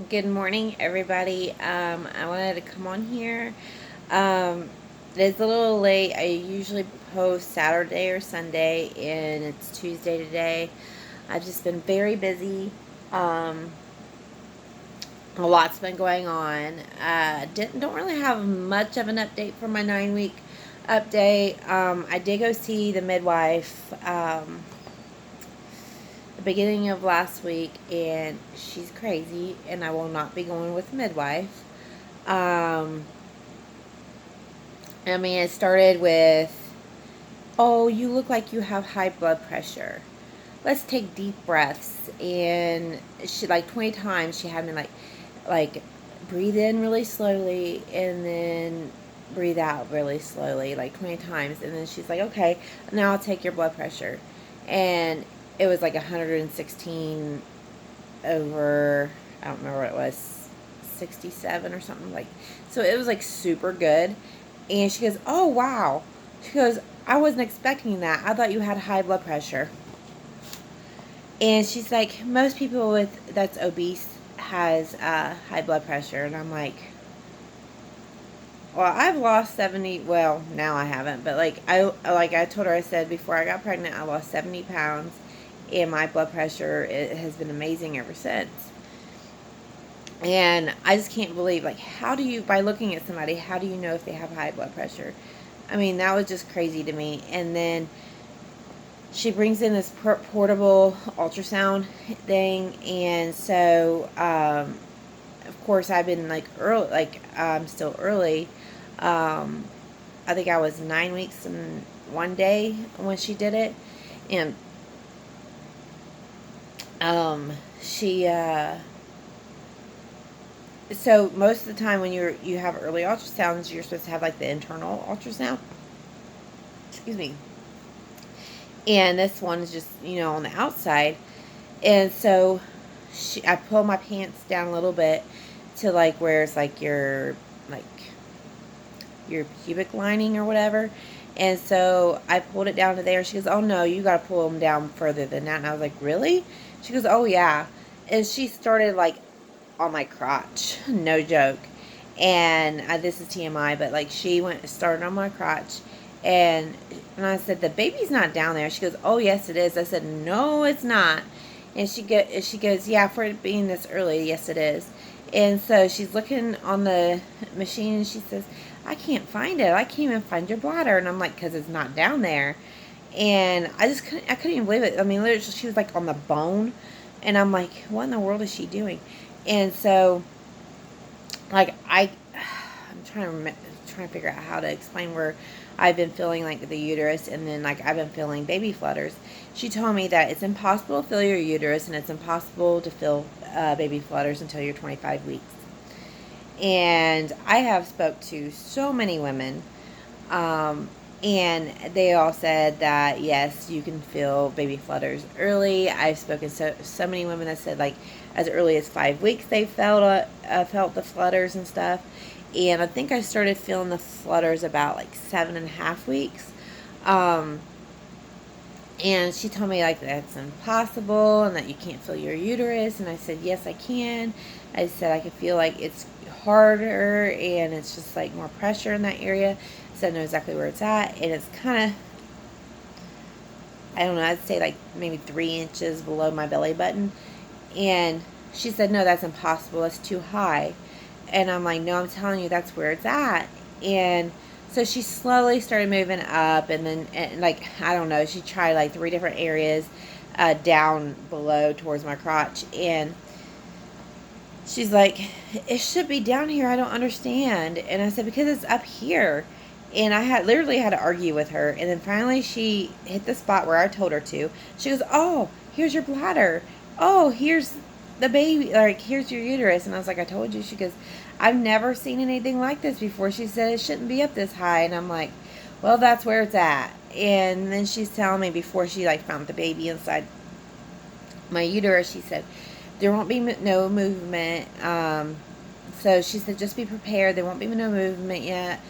Good morning, everybody. I wanted to come on here. Um, it's a little late. I usually post Saturday or Sunday, and it's Tuesday today. I've just been very busy. Um, a lot's been going on. Don't really have much of an update for my 9 week update. I did go see the midwife. The beginning of last week, and she's crazy, and I will not be going with midwife. Um, it started with, oh, you look like you have high blood pressure. Let's take deep breaths. And she, like 20 times, she had me like breathe in really slowly and then breathe out really slowly, like 20 times. And then she's like, okay, now I'll take your blood pressure. And it was like 116 over, I don't remember what it was, 67 or something. Like, so it was like super good. And she goes, oh, wow. She goes, I wasn't expecting that. I thought you had high blood pressure. And she's like, most people with that's obese has high blood pressure. And I'm like, well, I've lost 70. Well, now I haven't, but I told her, I said before I got pregnant, I lost 70 pounds, and my blood pressure, it has been amazing ever since. And I just can't believe, like, how do you, by looking at somebody, how do you know if they have high blood pressure? I mean, that was just crazy to me. And then she brings in this portable ultrasound thing, and so of course I've been like early, like still early. I think I was 9 weeks and one day when she did it, and she so most of the time when you have early ultrasounds, you're supposed to have like the internal ultrasound. Excuse me. And this one is just, on the outside. And so I pull my pants down a little bit to like where it's like like your pubic lining or whatever. And so I pulled it down to there. She goes, oh no, you got to pull them down further than that. And I was like, really? She goes, oh yeah. And she started like on my crotch. No joke. And this is TMI, but like started on my crotch. And I said, the baby's not down there. She goes, oh yes it is. I said, no it's not. And she goes, yeah, for it being this early, yes it is. And so she's looking on the machine, and she says, I can't find it. I can't even find your bladder. And I'm like, because it's not down there. And I couldn't even believe it. I mean, literally, she was like on the bone. And I'm like, what in the world is she doing? And so, like, I'm trying to figure out how to explain where I've been feeling like the uterus, and then like I've been feeling baby flutters. She told me that it's impossible to feel your uterus, and it's impossible to feel baby flutters until you're 25 weeks. And I have spoke to so many women, and they all said that yes, you can feel baby flutters early. I've spoken to so many women that said like as early as 5 weeks they felt the flutters and stuff. And I think I started feeling the flutters about like 7.5 weeks. And she told me like that's impossible and that you can't feel your uterus. And I said, yes, I can. I said I could feel like it's harder and it's just like more pressure in that area. So I know exactly where it's at. And it's kind of, I don't know, I'd say like maybe 3 inches below my belly button. And she said, no, that's impossible. It's too high. And I'm like, no, I'm telling you, that's where it's at. And so she slowly started moving up, and then, like, I don't know, she tried like 3 different areas down below towards my crotch. And she's like, it should be down here. I don't understand. And I said, because it's up here. And I literally had to argue with her. And then finally she hit the spot where I told her to. She goes, oh, here's your bladder. Oh, here's the baby. Like, here's your uterus. And I was like, I told you. She goes, I've never seen anything like this before. She said it shouldn't be up this high. And I'm like, well, that's where it's at. And then she's telling me before she like found the baby inside my uterus, she said, there won't be no movement. So she said, just be prepared. There won't be no movement yet.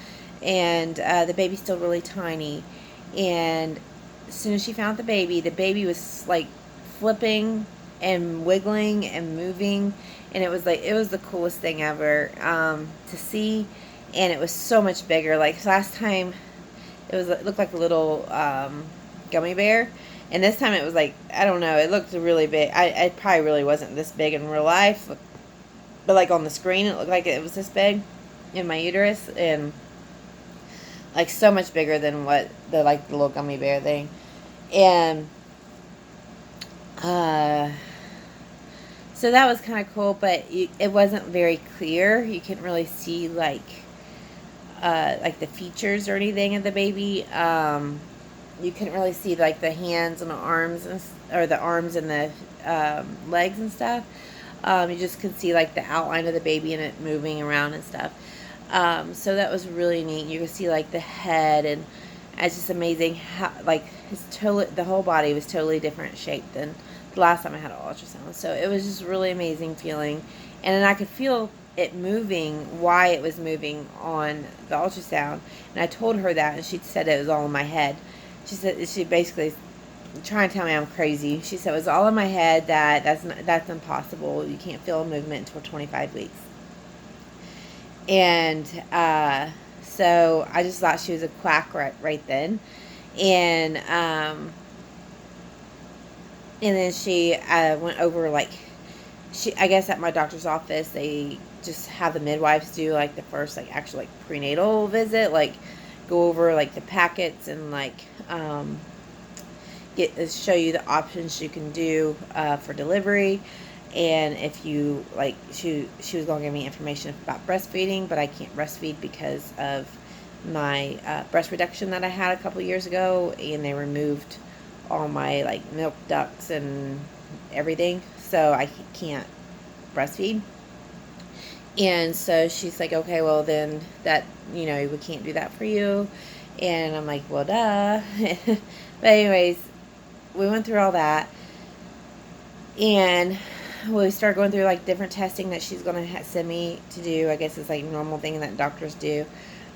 And the baby's still really tiny. And as soon as she found the baby was like flipping and wiggling and moving, and it was the coolest thing ever to see, and it was so much bigger. Like last time, it looked like a little gummy bear, and this time it was like, I don't know, it looked really big. I probably really wasn't this big in real life, but like on the screen, it looked like it was this big in my uterus, and like so much bigger than what the little gummy bear thing, and so that was kind of cool, but it wasn't very clear. You couldn't really see like the features or anything of the baby. You couldn't really see like the hands and the arms or the arms and the legs and stuff. You just could see like the outline of the baby and it moving around and stuff. So that was really neat. You could see like the head, and it's just amazing how like the whole body was totally different shape than the last time I had an ultrasound. So it was just really amazing feeling, and then I could feel it moving, why it was moving on the ultrasound, and I told her that, and she said it was all in my head. She basically trying to tell me I'm crazy. She said it was all in my head, that's impossible. You can't feel a movement until 25 weeks. And so I just thought she was a quack right then. And then she went over I guess at my doctor's office they just have the midwives do like the first actual prenatal visit, go over the packets and show you the options you can do for delivery. And if you she was going to give me information about breastfeeding, but I can't breastfeed because of my breast reduction that I had a couple years ago, and they removed all my milk ducts and everything, so I can't breastfeed. And so she's like, okay, well then that we can't do that for you. And I'm like, well, duh. But anyways, we went through all that, and we started going through different testing that she's going to send me to do. I guess it's normal thing that doctors do,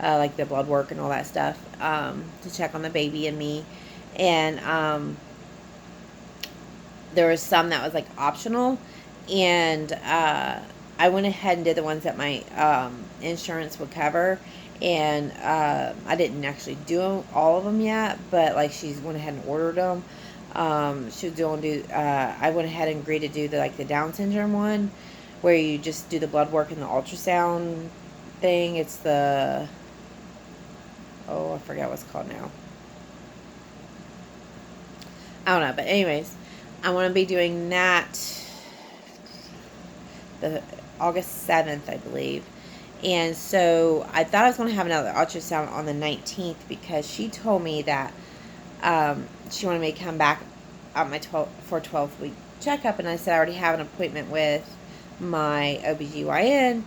like the blood work and all that stuff, to check on the baby and me. And there was some that was optional, and I went ahead and did the ones that my insurance would cover. And I didn't actually do all of them yet, but she went ahead and ordered them. She was doing I went ahead and agreed to do the Down syndrome one, where you just do the blood work and the ultrasound thing. It's I forgot what it's called now. I don't know, but anyways, I want to be doing that the August 7th, I believe. And so I thought I was going to have another ultrasound on the 19th, because she told me that she wanted me to come back on my 12-week checkup. And I said I already have an appointment with my OBGYN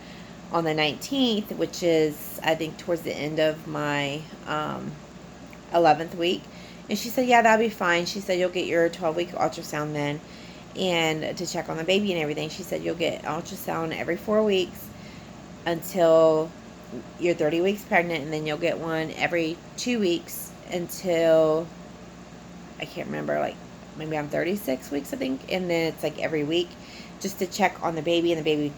on the 19th, which is, I think, towards the end of my 11th week. And she said, yeah, that'll be fine. She said, you'll get your 12-week ultrasound then, and to check on the baby and everything. She said, you'll get ultrasound every 4 weeks until you're 30 weeks pregnant, and then you'll get one every 2 weeks until, I can't remember, maybe I'm 36 weeks, I think, and then it's every week, just to check on the baby and the baby's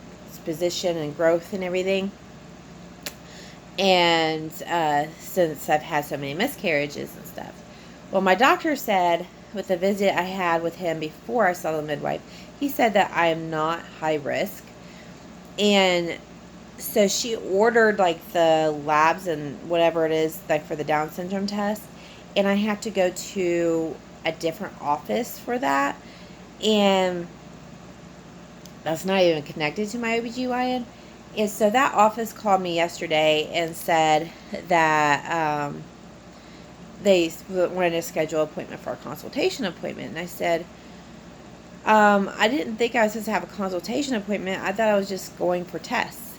position and growth and everything. And since I've had so many miscarriages and stuff, well, my doctor said, with the visit I had with him before I saw the midwife, he said that I am not high risk. And so she ordered the labs and whatever it is for the Down syndrome test, and I have to go to a different office for that, and that's not even connected to my OBGYN. And so that office called me yesterday and said that they wanted to schedule an appointment for a consultation appointment. And I said, I didn't think I was supposed to have a consultation appointment. I thought I was just going for tests.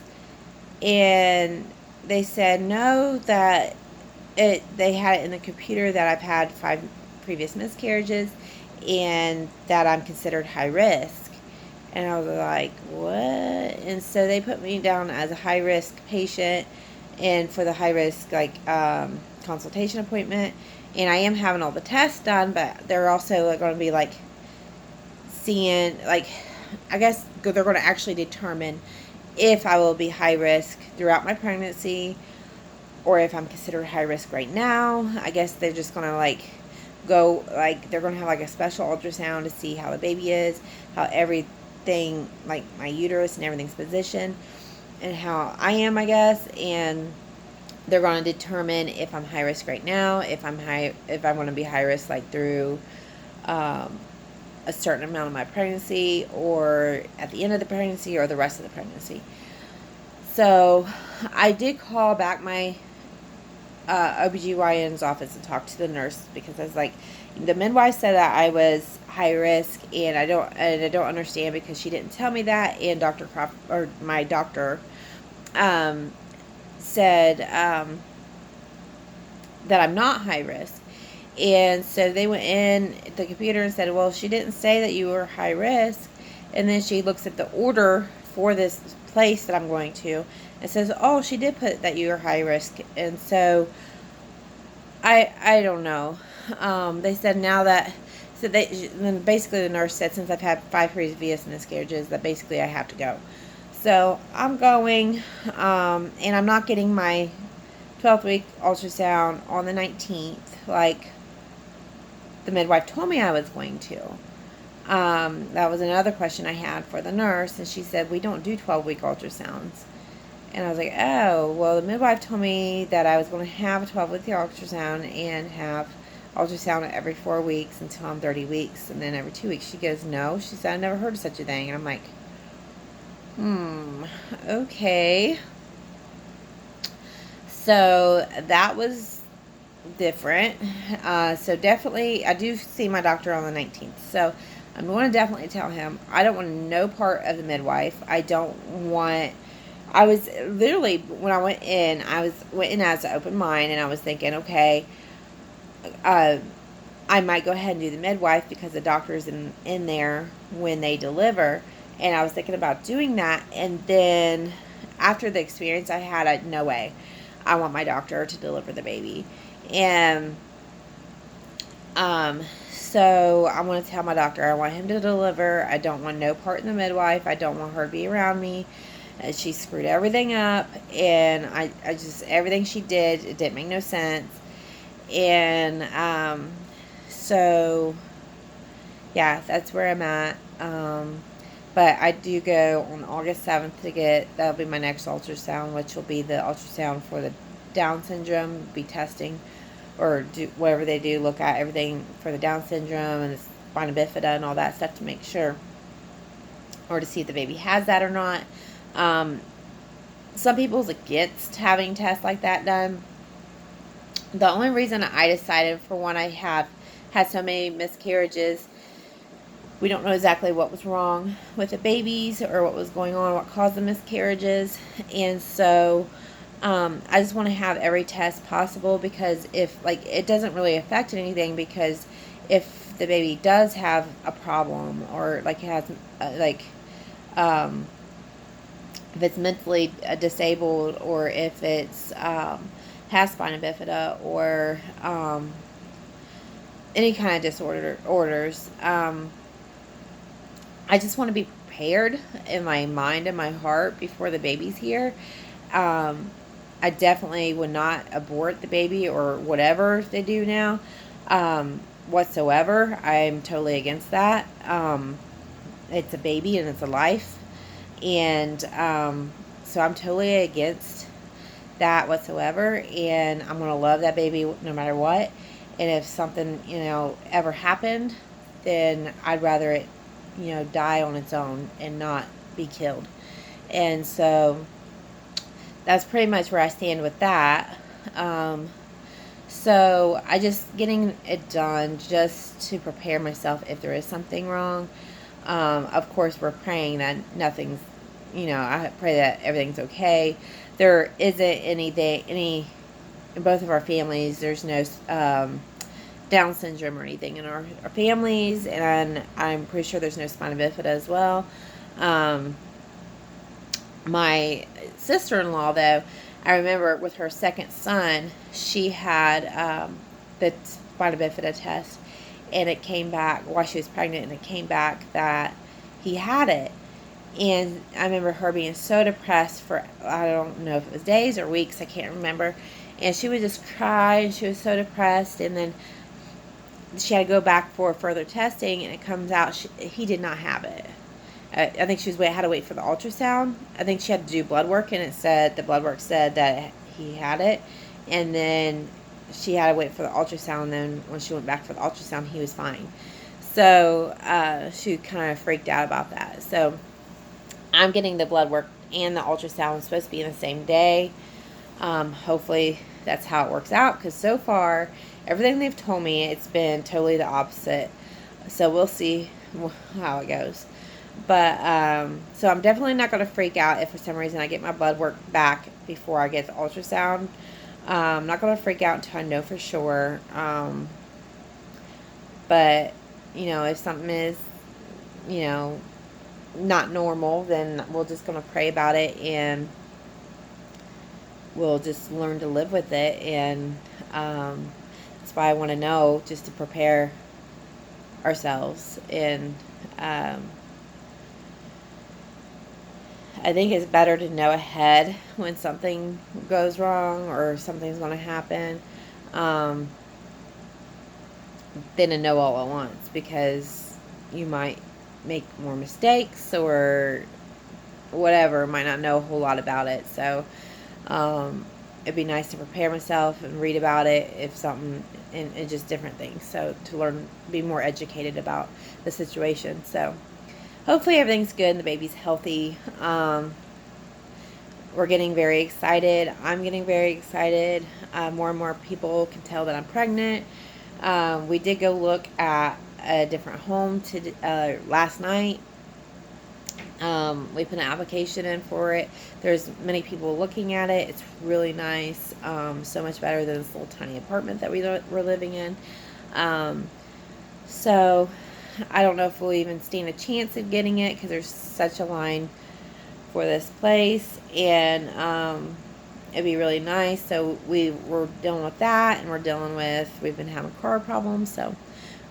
And they said no, that they had it in the computer that I've had 5 previous miscarriages, and that I'm considered high risk. And I was like, what? And so they put me down as a high risk patient, and for the high risk consultation appointment. And I am having all the tests done, but they're also going to be seeing, like, I guess they're going to actually determine if I will be high risk throughout my pregnancy or if I'm considered high risk right now. I guess they're just going to, like, go, like, they're going to have, like, a special ultrasound to see how the baby is, how everything, like, my uterus and everything's positioned, and how I am, I guess, and they're going to determine if I'm high risk right now, if I want to be high risk, like, through, a certain amount of my pregnancy, or at the end of the pregnancy, or the rest of the pregnancy. So I did call back my OBGYN's office and talk to the nurse, because I was like, the midwife said that I was high risk, and I don't understand, because she didn't tell me that, and my doctor said that I'm not high risk. And so they went in the computer and said, well, she didn't say that you were high risk. And then she looks at the order for this place that I'm going to and says, oh, she did put that you were high risk. And so I don't know. They said now that, then basically the nurse said, since I've had 5 previous miscarriages, that basically I have to go. So I'm going, and I'm not getting my 12th week ultrasound on the 19th, like the midwife told me I was going to. That was another question I had for the nurse, and she said, we don't do 12-week ultrasounds. And I was like, oh, well, the midwife told me that I was going to have a 12-week ultrasound and have ultrasound every 4 weeks until I'm 30 weeks, and then every 2 weeks. She goes, no. She said, I never heard of such a thing. And I'm like, okay. So that was different. So definitely, I do see my doctor on the 19th. So I'm going to definitely tell him I don't want no part of the midwife. I was literally, when I went in as an open mind, and I was thinking, okay, I might go ahead and do the midwife because the doctor's in there when they deliver. And I was thinking about doing that. And then after the experience I had, no way. I want my doctor to deliver the baby. And so I want to tell my doctor I want him to deliver. I don't want no part in the midwife. I don't want her to be around me. She screwed everything up. And I just, everything she did, it didn't make no sense. And so, yeah, that's where I'm at. But I do go on August 7th that'll be my next ultrasound, which will be the ultrasound for the Down syndrome, be testing, or do whatever they do, look at everything for the Down syndrome and the spina bifida and all that stuff to make sure, or to see if the baby has that or not. Some people's against having tests like that done. The only reason I decided for one, I have had so many miscarriages. We don't know exactly what was wrong with the babies or what was going on, what caused the miscarriages. And so I just want to have every test possible, because if, like, it doesn't really affect anything, because if the baby does have a problem, or like has if it's mentally disabled, or if it's has spina bifida, or any kind of disorders, I just want to be prepared in my mind and my heart before the baby's here. I definitely would not abort the baby or whatever they do now, whatsoever. I'm totally against that. It's a baby and it's a life. And so I'm totally against that whatsoever. And I'm going to love that baby no matter what. And if something, ever happened, then I'd rather it, die on its own and not be killed. And so that's pretty much where I stand with that. So I just getting it done just to prepare myself if there is something wrong. Of course, we're praying that nothing's, I pray that everything's okay. There isn't in both of our families, there's no Down syndrome or anything in our families, and I'm pretty sure there's no spina bifida as well. My sister-in-law, though, I remember with her second son, she had the spina bifida test, and it came back while she was pregnant, and it came back that he had it. And I remember her being so depressed for, I don't know if it was days or weeks, I can't remember. And she would just cry, and she was so depressed. And then she had to go back for further testing, and it comes out he did not have it. I think she had to wait for the ultrasound. I think she had to do blood work, and the blood work said that he had it. And then she had to wait for the ultrasound, and then when she went back for the ultrasound, he was fine. So she kind of freaked out about that. So I'm getting the blood work and the ultrasound supposed to be in the same day. Hopefully that's how it works out, because so far everything they've told me, it's been totally the opposite. So we'll see how it goes. But so I'm definitely not going to freak out if for some reason I get my blood work back before I get the ultrasound. I'm not going to freak out until I know for sure. But if something is not normal, then we're just going to pray about it, and we'll just learn to live with it. And that's why I want to know, just to prepare ourselves. And I think it's better to know ahead when something goes wrong or something's going to happen than to know all at once, because you might make more mistakes or whatever, might not know a whole lot about it. So it'd be nice to prepare myself and read about it if something, and just different things, so to learn, be more educated about the situation. So hopefully everything's good and the baby's healthy. We're getting very excited. I'm getting very excited. More and more people can tell that I'm pregnant. We did go look at a different home last night. We put an application in for it. There's many people looking at it. It's really nice. So much better than this little tiny apartment that we're living in. So I don't know if we'll even stand a chance of getting it, because there's such a line for this place, and it'd be really nice. So we're dealing with that, and we've been having car problems. So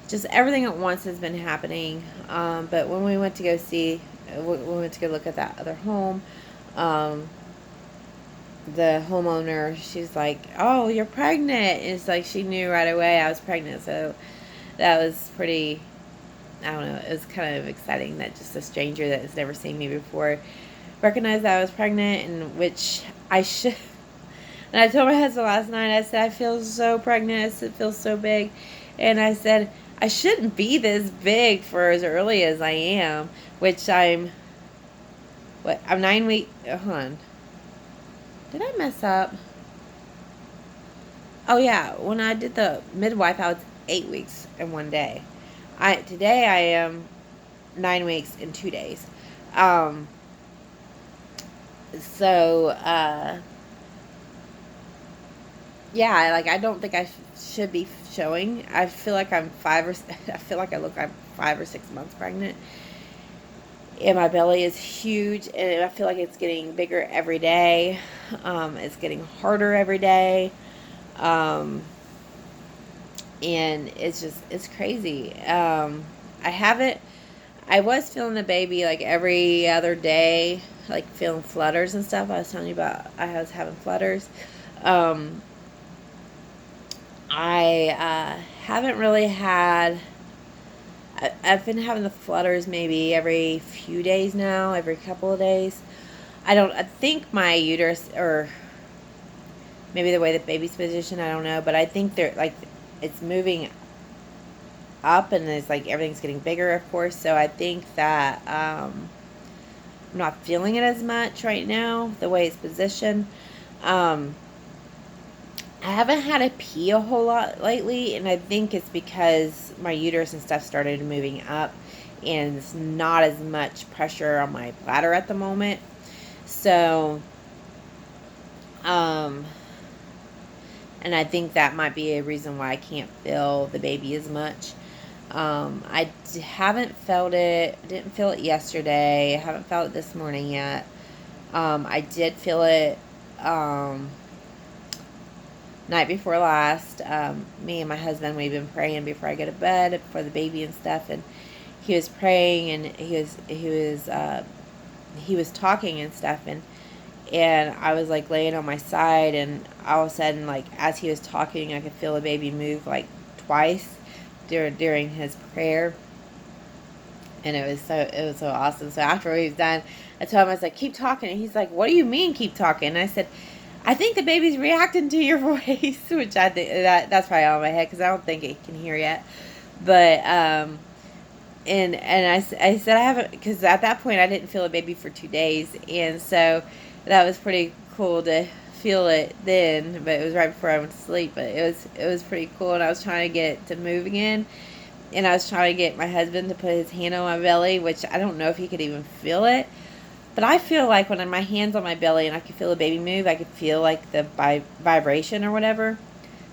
just everything at once has been happening. But when we went to go look at that other home, the homeowner, she's like, "Oh, you're pregnant." And it's like she knew right away I was pregnant. So that was pretty, I don't know, it was kind of exciting that just a stranger that has never seen me before recognized that I was pregnant, and which I should. And I told my husband last night, I said, I feel so pregnant. It feels so big. And I said, I shouldn't be this big for as early as I am, which I'm 9 weeks. Hold on. Did I mess up? Oh, yeah. When I did the midwife, I was 8 weeks in one day. Today I am 9 weeks in 2 days. Yeah, I don't think I should be showing. I feel like I feel like I look like I'm 5 or 6 months pregnant. And my belly is huge, and I feel like it's getting bigger every day. It's getting harder every day. And it's crazy. I was feeling the baby every other day, feeling flutters and stuff. I was telling you about, I was having flutters. I haven't really had, I've been having the flutters maybe every few days now, every couple of days. I think my uterus, or maybe the way the baby's positioned, I don't know, but I think it's moving up, and it's everything's getting bigger, of course. So I think that I'm not feeling it as much right now, the way it's positioned. I haven't had to pee a whole lot lately, and I think it's because my uterus and stuff started moving up, and it's not as much pressure on my bladder at the moment. So, and I think that might be a reason why I can't feel the baby as much. I haven't felt it. I didn't feel it yesterday. I haven't felt it this morning yet. I did feel it night before last, me and my husband, we've been praying before I go to bed for the baby and stuff, and he was praying, and he was talking and stuff, and I was like laying on my side, and all of a sudden, like as he was talking, I could feel the baby move like twice during his prayer, and it was so awesome. So after he was done, I told him, I was like, keep talking, and he's like, what do you mean keep talking? And I said, I think the baby's reacting to your voice, which I think that's probably all in my head because I don't think it can hear yet, but I said I haven't, because at that point I didn't feel a baby for 2 days, and so that was pretty cool to feel it then. But it was right before I went to sleep. But it was pretty cool, and I was trying to get it to move again, and I was trying to get my husband to put his hand on my belly, which I don't know if he could even feel it. But I feel like when my hand's on my belly and I can feel the baby move, I could feel like the vibration or whatever.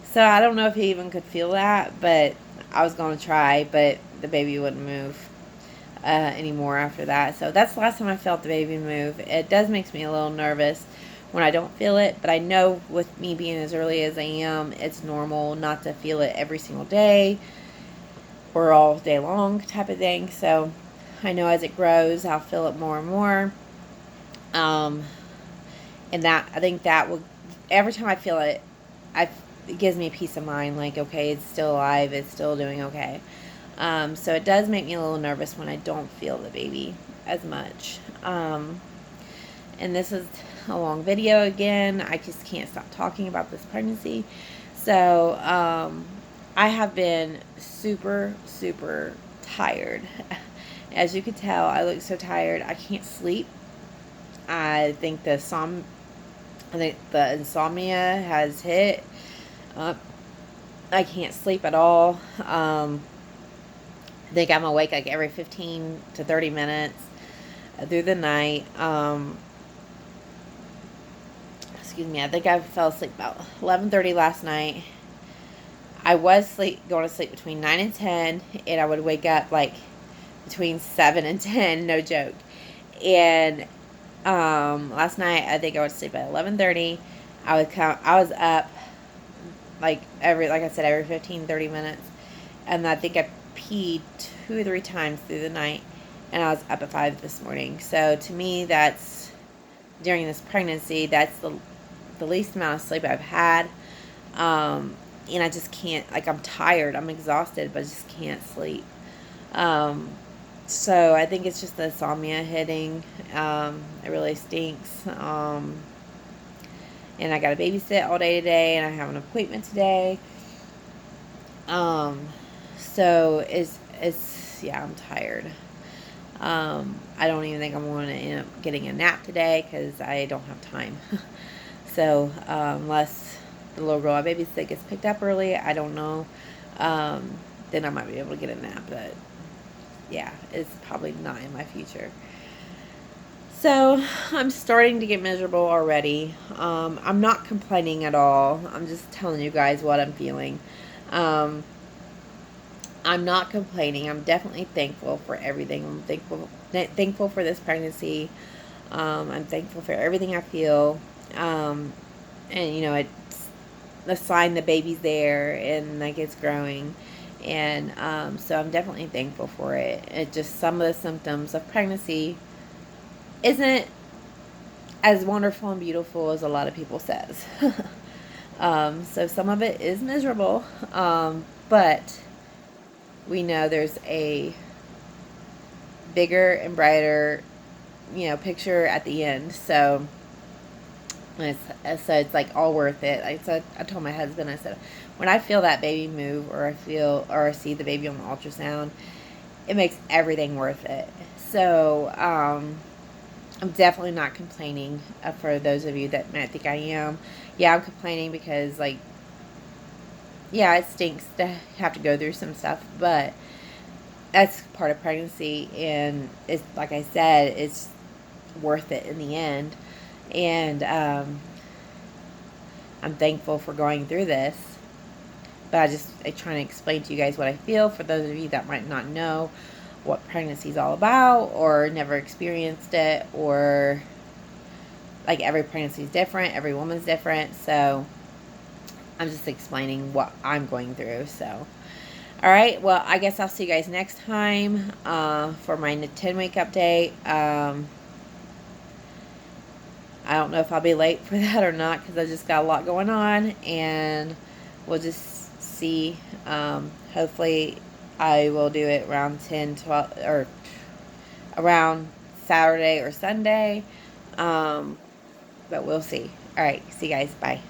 So I don't know if he even could feel that, but I was going to try, but the baby wouldn't move anymore after that. So that's the last time I felt the baby move. It does make me a little nervous when I don't feel it, but I know with me being as early as I am, it's normal not to feel it every single day or all day long type of thing. So I know as it grows, I'll feel it more and more. And that, I think that will, every time I feel it, it gives me peace of mind, like, okay, it's still alive, it's still doing okay. So it does make me a little nervous when I don't feel the baby as much. And this is a long video again. I just can't stop talking about this pregnancy. So, I have been super, super tired. As you can tell, I look so tired. I can't sleep. I think the insomnia has hit. I can't sleep at all. I think I'm awake like every 15 to 30 minutes through the night. Excuse me. I think I fell asleep about 11:30 last night. I was going to sleep between 9 and 10, and I would wake up like between 7 and 10, no joke. And last night I think I went to sleep at 11:30. I was up like I said, every 15, 30 minutes. And I think I peed 2 or 3 times through the night, and I was up at 5 this morning. So to me, that's, during this pregnancy, that's the least amount of sleep I've had. And I just can't, like, I'm tired, I'm exhausted, but I just can't sleep. So I think it's just the insomnia hitting. It really stinks. And I got to babysit all day today, and I have an appointment today. So yeah, I'm tired. I don't even think I'm going to end up getting a nap today because I don't have time. So, unless the little girl I babysit gets picked up early, I don't know, then I might be able to get a nap, but yeah, it's probably not in my future. So, I'm starting to get miserable already. I'm not complaining at all. I'm just telling you guys what I'm feeling. I'm not complaining. I'm definitely thankful for everything. I'm thankful for this pregnancy. I'm thankful for everything I feel. And, you know, it's a sign the baby's there and like it's growing. And so I'm definitely thankful for it. It just, some of the symptoms of pregnancy isn't as wonderful and beautiful as a lot of people says. So some of it is miserable, but we know there's a bigger and brighter, you know, picture at the end. So it's like all worth it. Like I said, I told my husband, I said, when I feel that baby move, or I see the baby on the ultrasound, it makes everything worth it. So I'm definitely not complaining. For those of you that might think I am, yeah, I'm complaining because, like, yeah, it stinks to have to go through some stuff, but that's part of pregnancy, and it's, like I said, it's worth it in the end. And I'm thankful for going through this, but I'm trying to explain to you guys what I feel, for those of you that might not know what pregnancy is all about, or never experienced it, or, like, every pregnancy is different, every woman's different. So I'm just explaining what I'm going through. So, all right. Well, I guess I'll see you guys next time for my 10-week update. I don't know if I'll be late for that or not because I just got a lot going on, and we'll just see. Hopefully, I will do it around 10, 12, or around Saturday or Sunday. But we'll see. All right. See you guys. Bye.